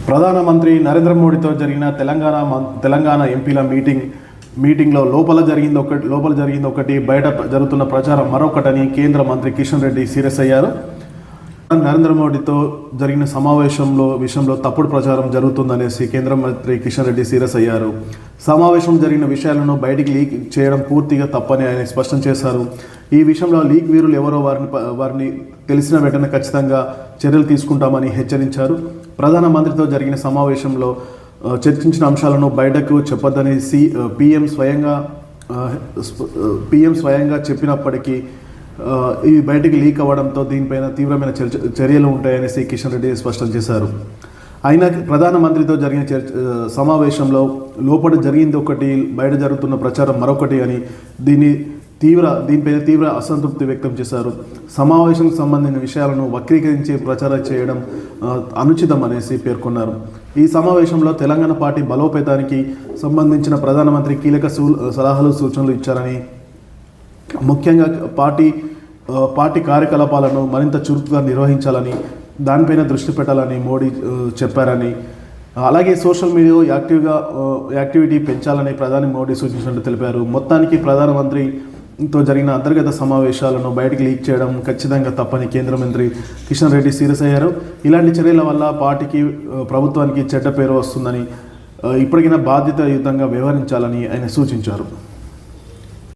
ప్రధానమంత్రి నరేంద్ర మోడీతో జరిగిన తెలంగాణ ఎంపీల మీటింగ్లో లోపల జరిగింది ఒకటి, బయట జరుగుతున్న ప్రచారం మరొకటని కేంద్ర మంత్రి కిషన్ రెడ్డి సీరియస్ అయ్యారు. నరేంద్ర మోడీతో జరిగిన విషయంలో తప్పుడు ప్రచారం జరుగుతుందనేసి కేంద్ర మంత్రి కిషన్ రెడ్డి సీరియస్ అయ్యారు. సమావేశం జరిగిన విషయాలను బయటికి లీక్ చేయడం పూర్తిగా తప్పని ఆయన స్పష్టం చేశారు. ఈ విషయంలో లీక్ వీరులు ఎవరో వారిని తెలిసిన వెంటనే ఖచ్చితంగా చర్యలు తీసుకుంటామని హెచ్చరించారు. ప్రధానమంత్రితో జరిగిన సమావేశంలో చర్చించిన అంశాలను బయటకు చెప్పొద్దని పీఎం స్వయంగా చెప్పినప్పటికీ ఇవి బయటికి లీక్ అవ్వడంతో దీనిపైన తీవ్రమైన చర్యలు ఉంటాయనేసి కిషన్ రెడ్డి స్పష్టం చేశారు. అయినా ప్రధానమంత్రితో జరిగిన సమావేశంలో లోపల జరిగింది ఒకటి, బయట జరుగుతున్న ప్రచారం మరొకటి అని దీనిపైన తీవ్ర అసంతృప్తి వ్యక్తం చేశారు. సమావేశానికి సంబంధించిన విషయాలను వక్రీకరించి ప్రచారం చేయడం అనుచితం అనేసి పేర్కొన్నారు. ఈ సమావేశంలో తెలంగాణ పార్టీ బలోపేతానికి సంబంధించిన ప్రధానమంత్రి కీలక సలహాలు సూచనలు ఇచ్చారని, ముఖ్యంగా పార్టీ కార్యకలాపాలను మరింత చురుకుగా నిర్వహించాలని, దానిపైన దృష్టి పెట్టాలని మోడీ చెప్పారని, అలాగే సోషల్ మీడియా యాక్టివిటీ పెంచాలని ప్రధాని మోడీ సూచించినట్టు తెలిపారు. మొత్తానికి ప్రధానమంత్రితో జరిగిన అంతర్గత సమావేశాలను బయటికి లీక్ చేయడం ఖచ్చితంగా తప్పని కేంద్ర మంత్రి కిషన్ రెడ్డి సీరియస్ అయ్యారు. ఇలాంటి చర్యల వల్ల పార్టీకి, ప్రభుత్వానికి చెడ్డ పేరు వస్తుందని, ఇప్పటికైనా బాధ్యతాయుతంగా వ్యవహరించాలని ఆయన సూచించారు.